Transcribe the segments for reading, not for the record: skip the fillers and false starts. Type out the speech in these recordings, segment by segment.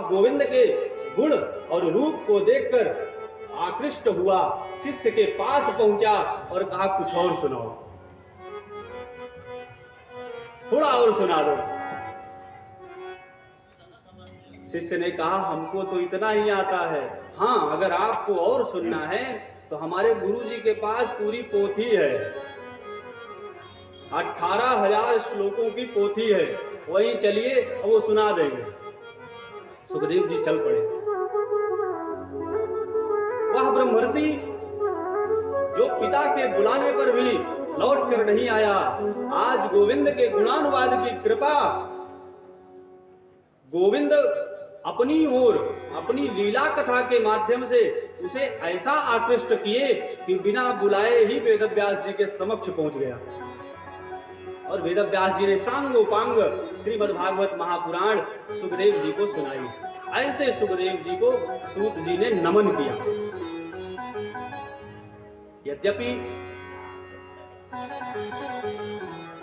गोविंद के गुण और रूप को देखकर आकृष्ट हुआ, शिष्य के पास पहुंचा और कहा कुछ और सुनाओ, थोड़ा और सुना दो। शिष्य ने कहा हमको तो इतना ही आता है, हाँ अगर आपको और सुनना है तो हमारे गुरुजी के पास पूरी पोथी है, 18,000 श्लोकों की पोथी है, वहीं चलिए वो सुना देंगे। सुखदेव जी चल पड़े। वह ब्रह्मर्षि जो पिता के बुलाने पर भी लौट कर नहीं आया, आज गोविंद के गुणानुवाद की कृपा, गोविंद अपनी ओर अपनी लीला कथा के माध्यम से उसे ऐसा आकृष्ट किए कि बिना बुलाए ही वेदव्यास जी के समक्ष पहुंच गया और वेदव्यास जी ने सांगोपांग श्रीमद् भागवत महापुराण सुखदेव जी को सुनाई। ऐसे सुखदेव जी को सूत जी ने नमन किया। यद्यपि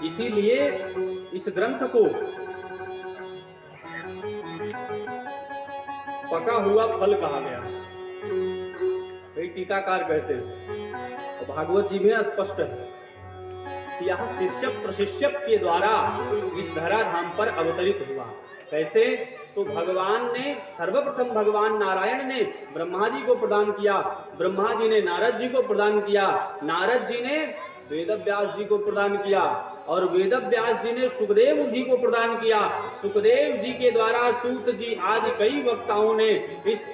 इसीलिए इस ग्रंथ को पका हुआ फल कहा गया, कई टीकाकार कहते हैं। तो भागवत जी में स्पष्ट है कि यह शिष्य प्रशिष्य के द्वारा इस धराधाम पर अवतरित हुआ। कैसे? तो भगवान ने सर्वप्रथम भगवान नारायण ने ब्रह्मा जी को प्रदान किया, ब्रह्मा जी ने नारद जी को प्रदान किया, नारद जी ने वेदव्यास जी को प्रदान किया और वेदव्यास जी ने सुखदेव जी को प्रदान किया। सुखदेव जी के द्वारा सूत जी आदि कई वक्ताओं ने इस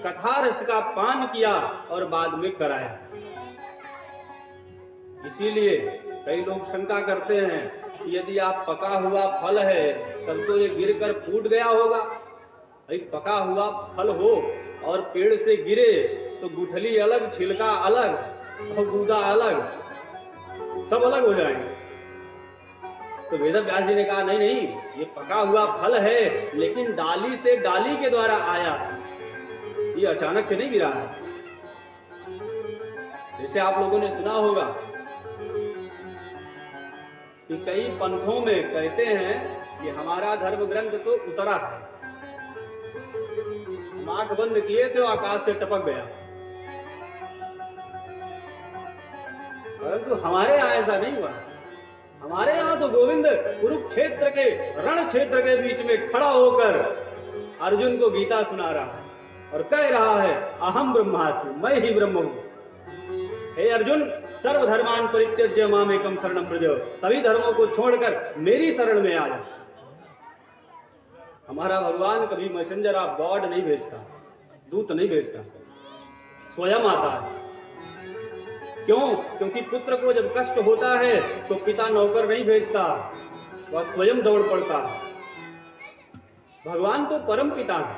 कथा रस का पान किया और बाद में कराया। इसीलिए कई लोग शंका करते हैं कि यदि आप पका हुआ फल है तब तो ये गिरकर फूट गया होगा। भाई पका हुआ फल हो और पेड़ से गिरे तो गुठली अलग, छिलका अलग और गूदा अलग, सब अलग हो जाएंगे। तो वेदव्यास जी ने कहा नहीं नहीं, ये पका हुआ फल है लेकिन डाली से डाली के द्वारा आया, ये अचानक से नहीं गिरा है। जैसे आप लोगों ने सुना होगा कि कई पंथों में कहते हैं कि हमारा धर्म ग्रंथ तो उतरा है, हम आंख बंद किए थे आकाश से टपक गया, परंतु हमारे यहाँ ऐसा नहीं हुआ। हमारे यहाँ तो गोविंद कुरुक्षेत्र के रण क्षेत्र के बीच में खड़ा होकर अर्जुन को गीता सुना रहा है और कह रहा है अहम ब्रह्मास्मि, मैं ही ब्रह्म हूं। हे अर्जुन, सर्वधर्मान परित्यज्य मामेकं शरणं व्रज, सभी धर्मों को छोड़कर मेरी शरण में आ जा। हमारा भगवान कभी मैसेंजर ऑफ गॉड नहीं भेजता, दूत नहीं भेजता, स्वयं आता है। क्यों? क्योंकि पुत्र को जब कष्ट होता है तो पिता नौकर नहीं भेजता, वह स्वयं दौड़ पड़ता है। भगवान तो परम पिता है।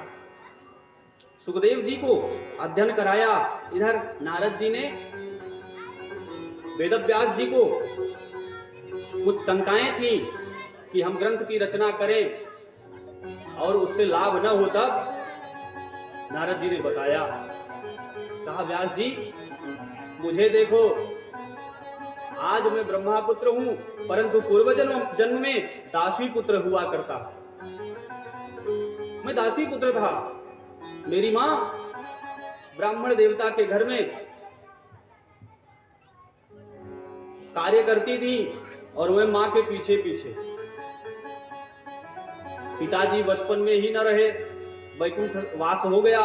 सुखदेव जी को अध्ययन कराया, इधर नारद जी ने वेदव्यास जी को कुछ शंकाएं थी कि हम ग्रंथ की रचना करें और उससे लाभ न हो, तब नारद जी ने बताया, कहा व्यास जी मुझे देखो, आज मैं ब्रह्मापुत्र हूं परंतु पूर्व जन्म में दासी पुत्र हुआ करता। मैं दासी पुत्र था। मेरी मां ब्राह्मण देवता के घर में कार्य करती थी और मैं मां के पीछे पीछे। पिताजी बचपन में ही न रहे, वैकुंठ वास हो गया,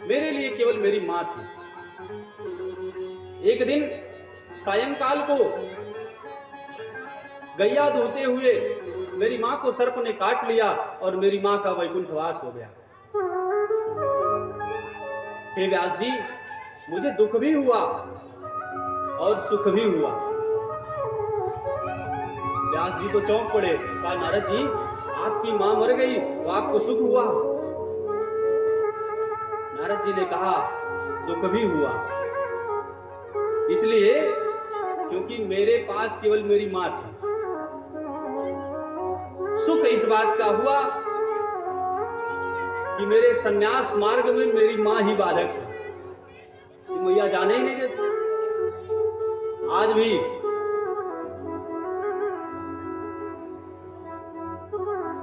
मेरे लिए केवल मेरी मां थी। एक दिन सायंकाल को गैया दूहते हुए मेरी मां को सर्प ने काट लिया और मेरी मां का वैकुंठवास हो गया। हे व्यास जी, मुझे दुख भी हुआ और सुख भी हुआ। व्यास जी तो चौंक पड़े, कहा नारद जी आपकी मां मर गई तो आपको सुख हुआ? नारद जी ने कहा दुख भी हुआ, इसलिए क्योंकि मेरे पास केवल मेरी मां थी। सुख इस बात का हुआ कि मेरे सन्यास मार्ग में मेरी मां ही बाधक थी, मैया जाने ही नहीं देती। आज भी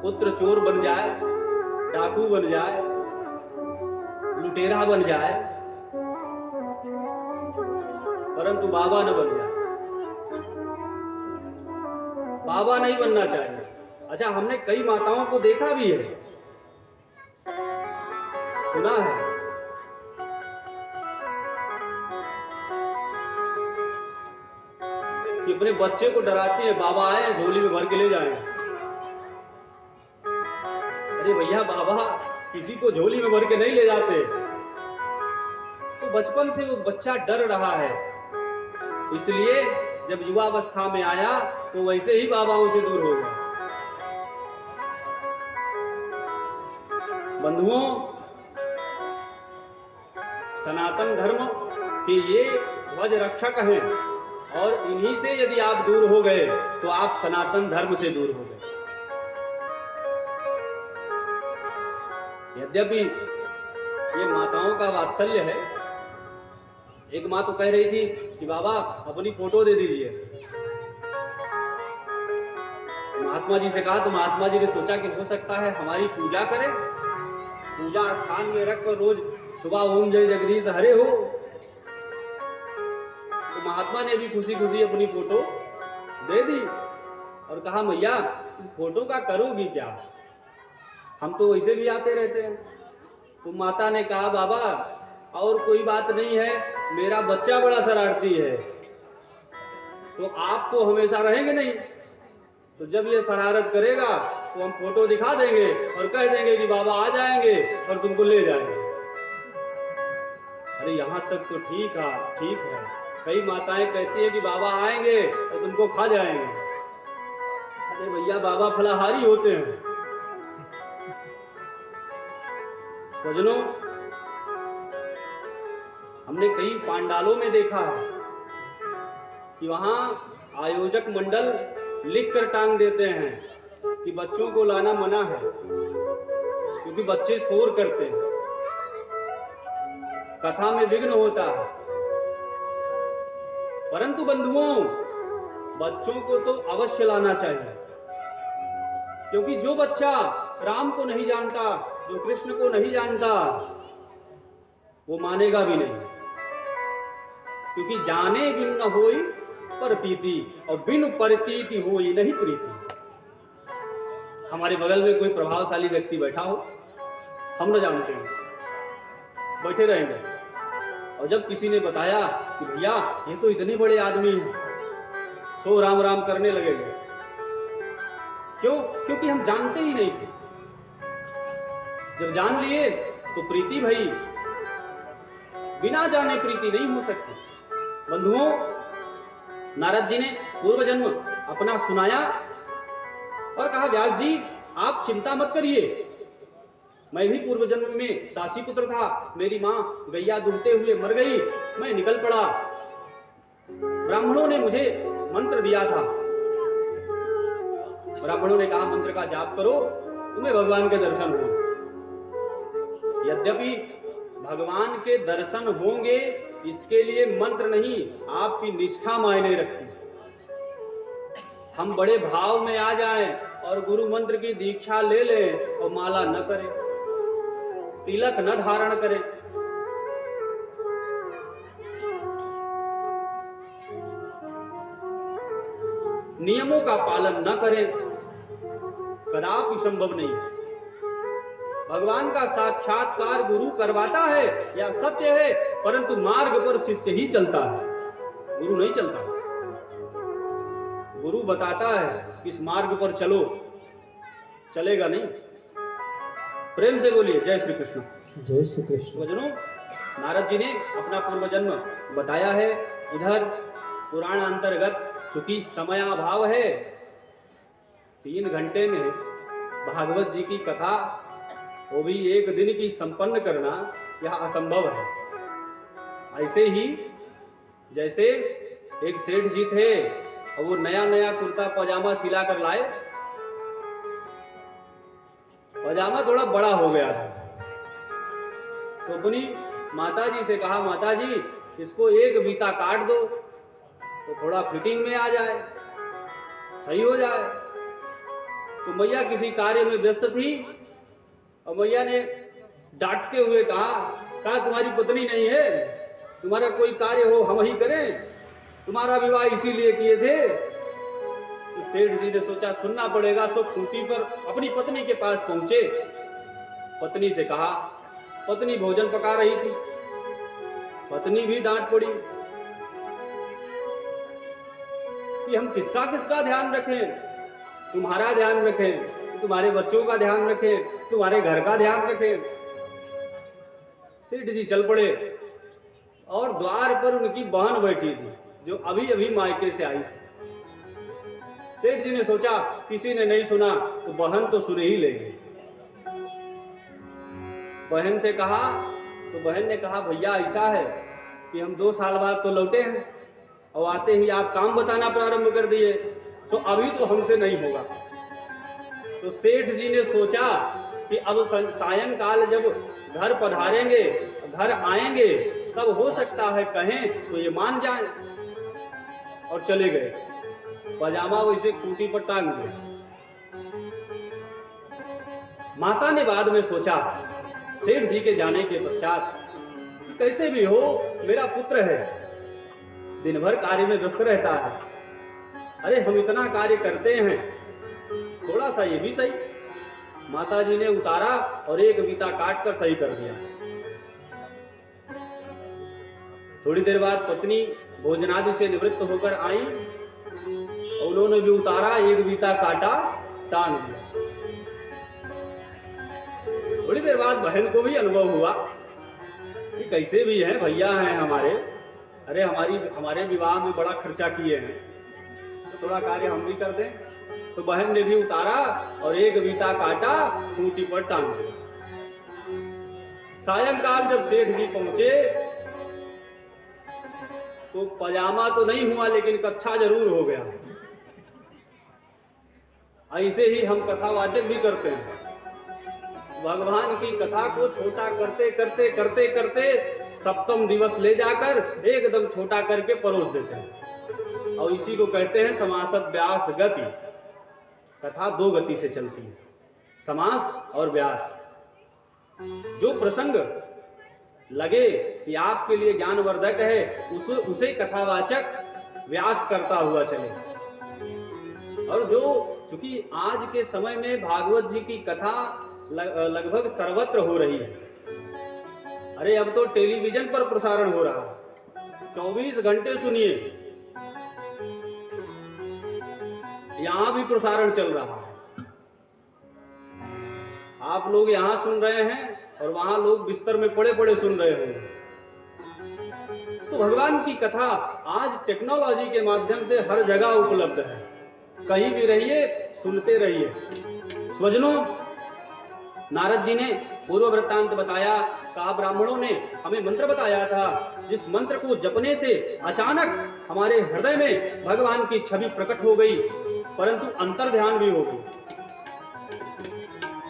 पुत्र चोर बन जाए डाकू बन जाए, लुटेरा बन जाए, परंतु बाबा न बन जाए। बाबा नहीं बनना चाहिए। अच्छा, हमने कई माताओं को देखा भी है, सुना है कि अपने बच्चे को डराती है, बाबा आए झोली में भर के ले जाए। अरे भैया, बाबा किसी को झोली में भर के नहीं ले जाते। तो बचपन से वो बच्चा डर रहा है, इसलिए जब युवावस्था में आया तो वैसे ही बाबाओं से दूर हो गया। बंधुओं, सनातन धर्म के ये ध्वज रक्षक हैं, और इन्हीं से यदि आप दूर हो गए तो आप सनातन धर्म से दूर हो गए। यद्यपि ये माताओं का वात्सल्य है। एक माँ तो कह रही थी कि बाबा अपनी फोटो दे दीजिए। महात्मा जी से कहा तो महात्मा जी ने सोचा कि हो सकता है हमारी पूजा करें, पूजा स्थान में रखकर रोज सुबह ओम जय जगदीश हरे हो। तो महात्मा ने भी खुशी खुशी अपनी फोटो दे दी और कहा मैया इस फोटो का करोगी क्या, हम तो वैसे भी आते रहते हैं। तो माता ने कहा बाबा और कोई बात नहीं है, मेरा बच्चा बड़ा शरारती है, तो आपको हमेशा रहेंगे नहीं, तो जब ये शरारत करेगा तो हम फोटो दिखा देंगे और कह देंगे कि बाबा आ जाएंगे और तुमको ले जाएंगे। अरे यहाँ तक तो ठीक है। कई माताएं कहती है कि बाबा आएंगे और तुमको खा जाएंगे। अरे भैया, बाबा फलाहारी होते हैं। सज्जनों, हमने कई पांडालों में देखा है कि वहां आयोजक मंडल लिख कर टांग देते हैं कि बच्चों को लाना मना है, क्योंकि बच्चे शोर करते हैं, कथा में विघ्न होता है। परंतु बंधुओं, बच्चों को तो अवश्य लाना चाहिए, क्योंकि जो बच्चा राम को नहीं जानता, जो कृष्ण को नहीं जानता, वो मानेगा भी नहीं, क्योंकि जाने बिनु न होई प्रतीति और बिनु प्रतीति होई नहीं प्रीति। हमारे बगल में कोई प्रभावशाली व्यक्ति बैठा हो, हम न जानते हैं, बैठे रहेंगे, और जब किसी ने बताया कि भैया ये तो इतने बड़े आदमी हैं, सो राम राम करने लगेंगे। क्यों? क्योंकि हम जानते ही नहीं थे। जब जान लिए तो प्रीति भई, बिना जाने प्रीति नहीं हो सकती। बंधुओं, नारद जी ने पूर्व जन्म अपना सुनाया और कहा व्यास जी आप चिंता मत करिए, मैं भी पूर्व जन्म में दासी पुत्र था, मेरी माँ गैया दुहते हुए मर गई, मैं निकल पड़ा, ब्राह्मणों ने मुझे मंत्र दिया था, ब्राह्मणों ने कहा मंत्र का जाप करो, तुम्हें भगवान के दर्शन हो। यद्यपि भगवान के दर्शन होंगे इसके लिए मंत्र नहीं, आपकी निष्ठा मायने रखती। हम बड़े भाव में आ जाएं और गुरु मंत्र की दीक्षा ले लें और माला न करें, तिलक न धारण करें, नियमों का पालन न करें, कदापि संभव नहीं है। भगवान का साक्षात्कार गुरु करवाता है, यह सत्य है, परंतु मार्ग पर शिष्य ही चलता है, गुरु नहीं चलता। गुरु बताता है किस मार्ग पर चलो, चलेगा नहीं। प्रेम से बोलिए जय श्री कृष्ण। जय श्री कृष्ण। वजनों, नारद जी ने अपना पूर्व जन्म बताया है। इधर पुराण अंतर्गत चूंकि समयाभाव है, 3 घंटे में भागवत जी की कथा, वो भी एक दिन की संपन्न करना, यह असंभव है। ऐसे ही जैसे एक सेठ जी थे और वो नया नया कुर्ता पजामा सिला कर लाए, पजामा थोड़ा बड़ा हो गया था, तो अपनी माता जी से कहा माता जी इसको एक बीता काट दो तो थोड़ा फिटिंग में आ जाए, सही हो जाए। तो मैया किसी कार्य में व्यस्त थी और मैया ने डांटते हुए कहा तुम्हारी पत्नी नहीं है, तुम्हारा कोई कार्य हो हम ही करें, तुम्हारा विवाह इसीलिए किए थे। तो सेठ जी ने सोचा सुनना पड़ेगा, सो खूंटी पर अपनी पत्नी के पास पहुंचे। पत्नी से कहा, पत्नी भोजन पका रही थी, पत्नी भी डांट पड़ी कि हम किसका किसका ध्यान रखें, तुम्हारा ध्यान रखें, तुम्हारे बच्चों का ध्यान रखें, तुम्हारे घर का ध्यान रखें। सेठ जी चल पड़े और द्वार पर उनकी बहन बैठी थी जो अभी अभी मायके से आई थी। सेठ जी ने सोचा किसी ने नहीं सुना तो बहन तो सुन ही लेंगे। बहन से कहा तो बहन ने कहा भैया ऐसा है कि हम 2 साल बाद तो लौटे हैं और आते ही आप काम बताना प्रारंभ कर दिए, तो अभी तो हमसे नहीं होगा। तो सेठ जी ने सोचा कि अब सायंकाल जब घर पधारेंगे, घर आएंगे, तब हो सकता है कहें तो ये मान जाएं। और चले गए, पजामा वैसे खूंटी पर टांग दिया। माता ने बाद में सोचा सेठ जी के जाने के पश्चात, कैसे भी हो मेरा पुत्र है, दिन भर कार्य में व्यस्त रहता है, अरे हम इतना कार्य करते हैं, थोड़ा सा ये भी सही। माता जी ने उतारा और एक बीता काट कर सही कर दिया। थोड़ी देर बाद पत्नी भोजनादि से निवृत्त होकर आई और उन्होंने भी उतारा, एक बीता काटा, टांग दिया। थोड़ी देर बाद बहन को भी अनुभव हुआ कि कैसे भी हैं, भैया हैं हमारे, अरे हमारे विवाह में बड़ा खर्चा किए हैं, तो थोड़ा कार्य हम भी कर दें। तो बहन ने भी उतारा और एक बीता काटा, खूंटी पर टांग दिया। सायंकाल जब सेठ जी पहुंचे तो पजामा तो नहीं हुआ लेकिन कच्छा जरूर हो गया। ऐसे ही हम कथावाचक भी करते हैं, भगवान की कथा को छोटा करते करते करते करते सप्तम दिवस ले जाकर एकदम छोटा करके परोस देते हैं। और इसी को कहते हैं समासत व्यास गति। कथा 2 गति से चलती है, समास और व्यास। जो प्रसंग लगे कि आपके लिए ज्ञानवर्धक है, उसे कथावाचक व्यास करता हुआ चले। और जो चूंकि आज के समय में भागवत जी की कथा लगभग सर्वत्र हो रही है, अरे अब तो टेलीविजन पर प्रसारण हो रहा है, 24 घंटे सुनिए, यहां भी प्रसारण चल रहा है। आप लोग यहां सुन रहे हैं और वहां लोग बिस्तर में पड़े पड़े सुन रहे होंगे। तो भगवान की कथा आज टेक्नोलॉजी के माध्यम से हर जगह उपलब्ध है, कहीं भी रहिए सुनते रहिए। स्वजनों, नारद जी ने पूर्व वृत्तांत बताया, कहा ब्राह्मणों ने हमें मंत्र बताया था, जिस मंत्र को जपने से अचानक हमारे हृदय में भगवान की छवि प्रकट हो गई, परंतु अंतर ध्यान भी हो गई।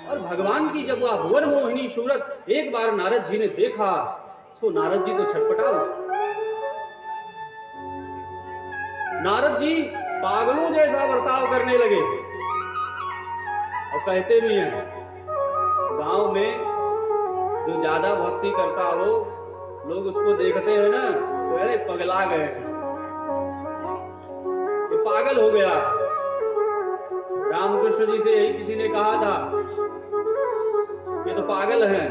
और भगवान की जब वह भुवन मोहिनी सूरत एक बार नारद जी ने देखा, तो नारद जी तो छटपटा उठे। नारद जी पागलों जैसा बर्ताव करने लगे और कहते भी हैं, गांव में जो ज्यादा भक्ति करता हो, लोग उसको देखते हैं ना तो अरे पगला गए, ये पागल हो गया। रामकृष्ण जी से यही किसी ने कहा था, ये तो पागल हैं।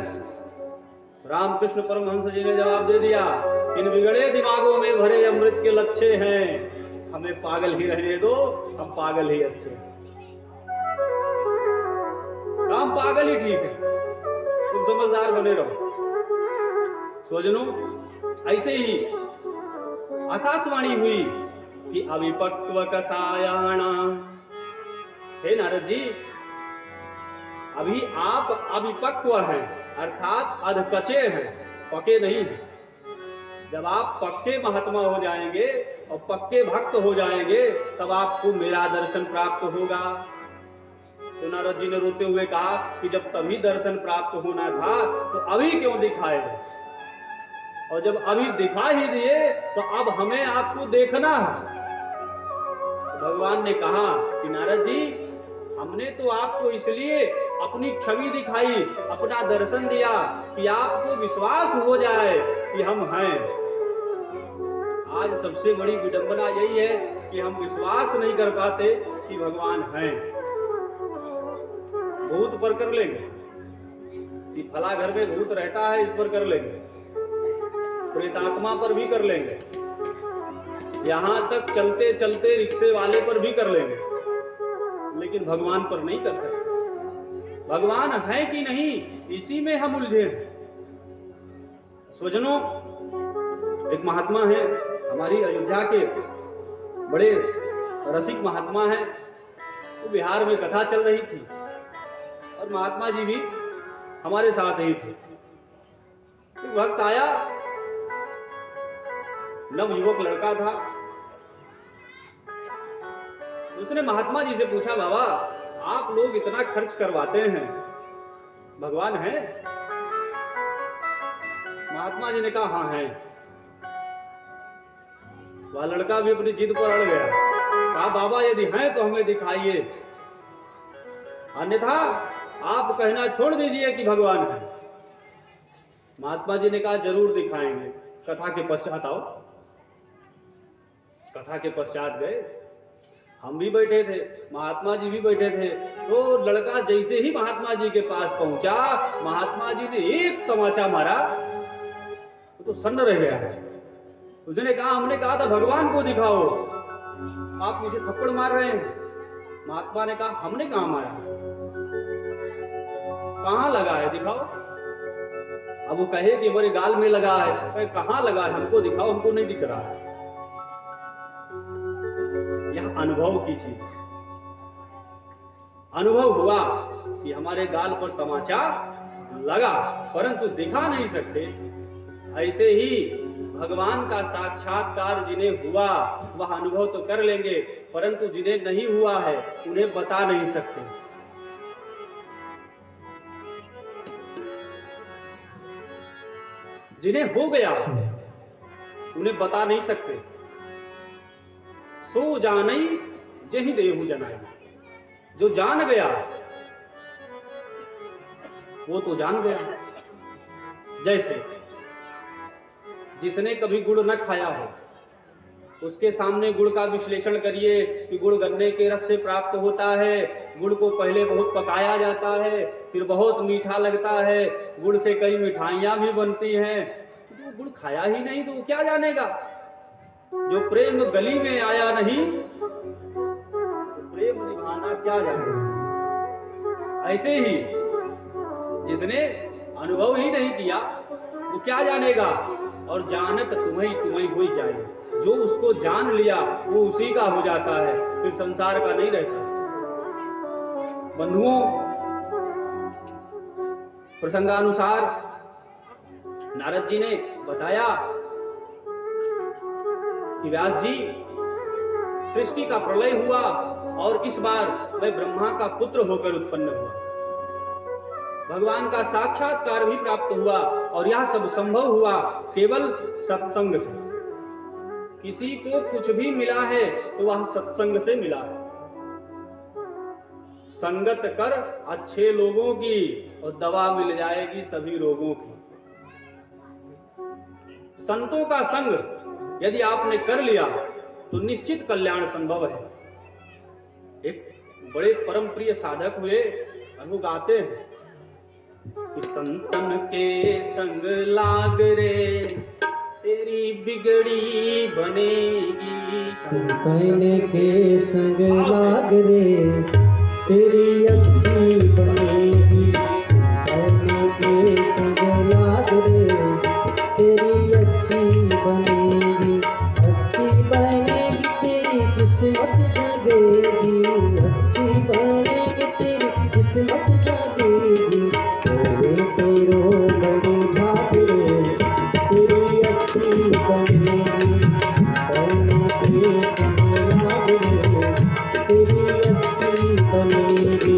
रामकृष्ण परमहंस जी ने जवाब दे दिया, इन बिगड़े दिमागों में भरे अमृत के लच्छे हैं, हमें पागल ही रहने दो, हम पागल ही अच्छे, हम पागल ही ठीक है, तुम समझदार बने रहो। स्वजनों, ऐसे ही आकाशवाणी हुई कि अविपक्व कसायाणा, हे नारद जी, अभी आप अविपक्व हैं, अर्थात अधकचे हैं, पके नहीं हैं। जब आप पक्के महात्मा हो जाएंगे और पक्के भक्त हो जाएंगे, तब आपको मेरा दर्शन प्राप्त होगा। तो नारद जी ने रोते हुए कहा कि जब तभी दर्शन प्राप्त होना था तो अभी क्यों दिखाए, और जब अभी दिखा ही दिए तो अब हमें आपको देखना है। तो भगवान ने कहा कि नारद जी, हमने तो आपको इसलिए अपनी छवि दिखाई, अपना दर्शन दिया कि आपको विश्वास हो जाए कि हम हैं। आज सबसे बड़ी विडंबना यही है कि हम विश्वास नहीं कर पाते कि भगवान हैं। भूत पर कर लेंगे कि फला घर में भूत रहता है, इस पर कर लेंगे, प्रेतात्मा पर भी कर लेंगे, यहां तक चलते चलते रिक्शे वाले पर भी कर लेंगे, लेकिन भगवान पर नहीं कर सकते। भगवान है कि नहीं, इसी में हम उलझे हैं। स्वजनों, एक महात्मा है हमारी अयोध्या के, बड़े रसिक महात्मा हैं। तो बिहार में कथा चल रही थी और महात्मा जी भी हमारे साथ ही थे। एक वक्त आया, नवयुवक लड़का था। उसने महात्मा जी से पूछा, बाबा आप लोग इतना खर्च करवाते हैं, भगवान है? महात्मा जी ने कहा हाँ है। वह लड़का भी अपनी जिद पर अड़ गया, कहा बाबा यदि हैं तो हमें दिखाइए, अन्यथा आप कहना छोड़ दीजिए कि भगवान है। महात्मा जी ने कहा जरूर दिखाएंगे, कथा के पश्चात आओ। कथा के पश्चात गए, हम भी बैठे थे, महात्मा जी भी बैठे थे। तो लड़का जैसे ही महात्मा जी के पास पहुंचा, महात्मा जी ने एक तमाचा मारा, तो सन्न रह गया है। उसने कहा, हमने कहा था भगवान को दिखाओ, आप मुझे थप्पड़ मार रहे हैं। महात्मा ने कहा हमने कहां मारा, कहां लगा है दिखाओ। अब वो कहे कि मेरे गाल में लगा है, कहां लगा है हमको दिखाओ, हमको नहीं दिख रहा है। यह अनुभव की चीज, अनुभव हुआ कि हमारे गाल पर तमाचा लगा परंतु दिखा नहीं सकते। ऐसे ही भगवान का साक्षात्कार जिन्हें हुआ वह अनुभव तो कर लेंगे, परंतु जिन्हें नहीं हुआ है उन्हें बता नहीं सकते। जिन्हें हो गया उन्हें बता नहीं सकते। सो जानई जही देहु जनाई, जो जान गया वो तो जान गया। जैसे जिसने कभी गुड़ न खाया हो, उसके सामने गुड़ का विश्लेषण करिए कि गुड़ गन्ने के रस से प्राप्त होता है। गुड़ को पहले बहुत पकाया जाता है, फिर बहुत मीठा लगता है, गुड़ से कई मिठाइयां भी बनती हैं। जो गुड़ खाया ही नहीं तो क्या जानेगा। जो प्रेम गली में आया नहीं तो प्रेम निभाना क्या जानेगा। ऐसे ही जिसने अनुभव ही नहीं किया वो क्या जानेगा। और जानत तुम्हें हो जाए, जो उसको जान लिया वो उसी का हो जाता है, फिर संसार का नहीं रहता। बंधुओं, प्रसंगानुसार नारद जी ने बताया कि व्यास जी, सृष्टि का प्रलय हुआ और इस बार मैं ब्रह्मा का पुत्र होकर उत्पन्न हुआ। भगवान का साक्षात्कार भी प्राप्त हुआ और यह सब संभव हुआ केवल सत्संग से। किसी को कुछ भी मिला है तो वह सत्संग से मिला है। संगत कर अच्छे लोगों की और दवा मिल जाएगी सभी रोगों की। संतों का संग यदि आपने कर लिया तो निश्चित कल्याण संभव है। एक बड़े परम प्रिय साधक हुए और वो गाते हैं कि संतन के संग लाग रे तेरी बिगड़ी बनेगी। संतन के संग लाग रे तेरी अच्छी बनेगी। संतन के संग लाग रे तेरी अच्छी बनेगी। अच्छी बनेगी तेरी किस्मत जगेगी। अच्छी बनेगी तेरी किस्मत जगेगी। तेरो बड़े भाग रे तेरी अच्छी बनेगी। संतन के संग लाग रे तेरी अच्छी बनेगी।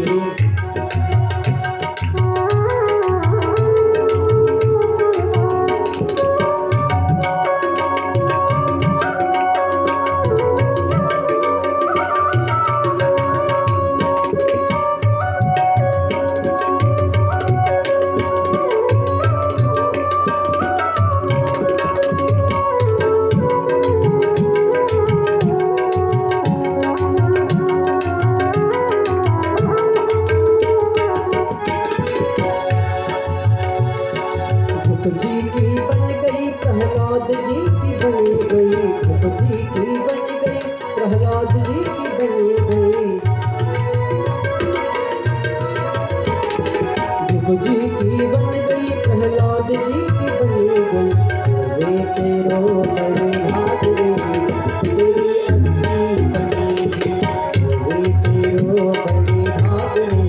ध्रुव जी की बन गई प्रहलाद जी की बनी गई, ध्रुव जी की बन गई प्रहलाद जी की बनी गई, ध्रुव जी की बन गई प्रहलाद जी की बनी गई। वे तेरो बड़े भाग रे तेरी अच्छी बनेगी, वे तेरो बड़े भाग रे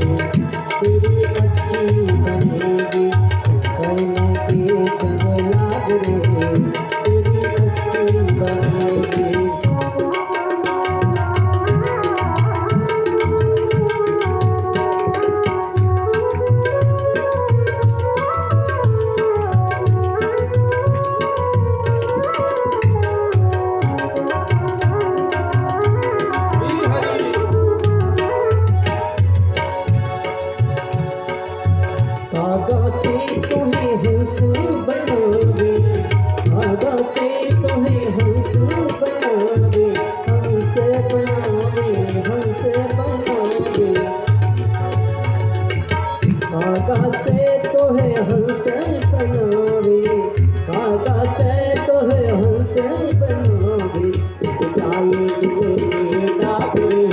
तेरी अच्छी बनेगी, सपन के संग लाग रे तेरी अच्छी बनेगी। श्री हरि। कागा से तुम्हें हंस बनावे, कागा से तुम्हें हंस बनावे, हंस बनावे, हंस बनावे, कागा से तुम्हें हंस बनावे, कागा से तुम्हें हंस बनावे, मिट जाए दिल के दाग रे,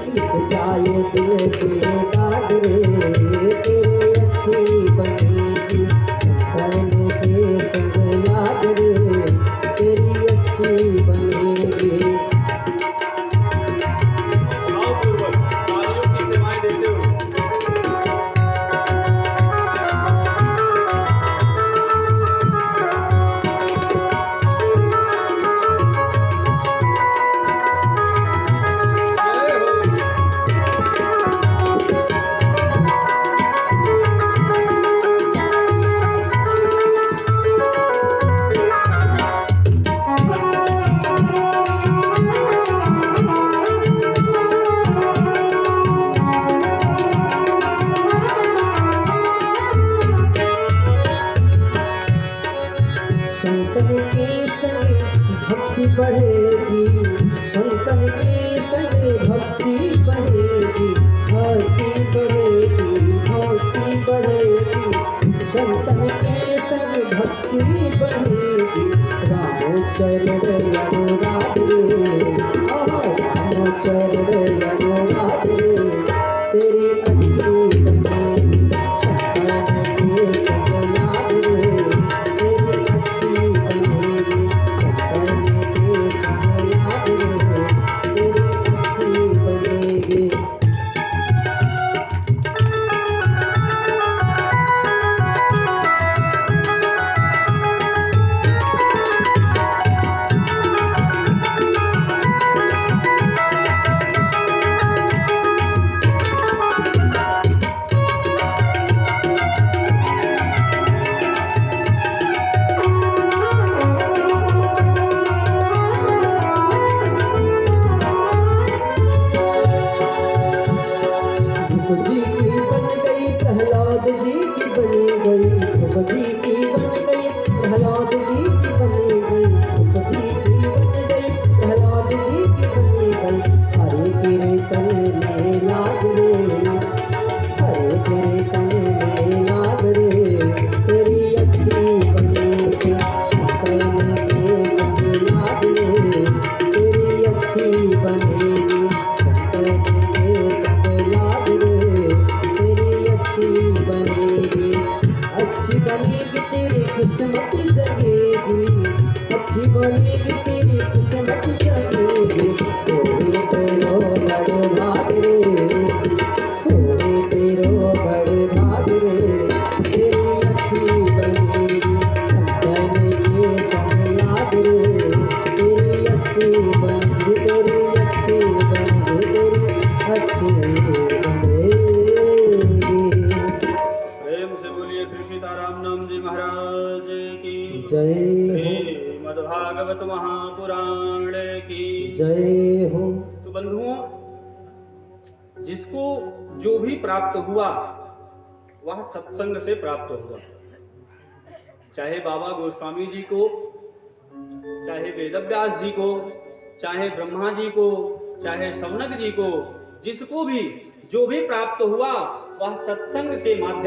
मिट जाए दिल के दाग रे तेरी अच्छी बनेगी, सपन के संग लाग रे तेरी अच्छी बनेगी। भावपूर्वक तालियों की सेवाएं देते हुए जय हो। संतन के संग भक्ति बढ़ेगी, संतन के संग भक्ति बढ़ेगी, भक्ति बढ़ेगी, भक्ति बढ़ेगी, संतन के संग भक्ति बढ़ेगी। रामचरण अनुराग रे, रामचरण अनुराग रे तेरी अच्छी बनेगी, सपन के संग लाग रे तेरी अच्छी बनेगी, सपन के संग लाग रे तेरी अच्छी बनेगी। ध्रुव जी की बन गई प्रहलाद जी की बनी गई, ध्रुव जी की बन गई प्रहलाद जी की बनी गई, ध्रुव जी की बन गई प्रहलाद जी की बनी गई। हरे कीर्तन में लाग रे, हरे कीर्तन में लाग रे तेरी अच्छी बनेगी, सपन के संग लाग रे तेरी अच्छी बनेगी, सपन के संग लाग रे तेरी अच्छी बनेगी। अच्छी बनेगी तेरी किस्मत जगेगी, अच्छी बनेगी तेरी किस्मत जगेगी। थोड़े तेरो बड़े भाग रे, थोड़े तेरो बड़े भाग रे तेरी अच्छी बनेगी, सपन के संग लाग रे तेरी अच्छी बनेगी, तेरी अच्छी बनेगी, तेरी अच्छी बनेगी। प्रेम से बोलिए श्री सीताराम नाम जी महाराज की जय हो, श्रीमद्भागवत महापुराण की जय हो। तो बंधुओं, जिसको जो भी प्राप्त हुआ वह सत्संग से प्राप्त हुआ, चाहे बाबा गोस्वामी जी को, चाहे वेदव्यास जी को, चाहे ब्रह्मा जी को, चाहे शौनक जी को, जिसको भी जो भी प्राप्त हुआ वह सत्संग के माध्यम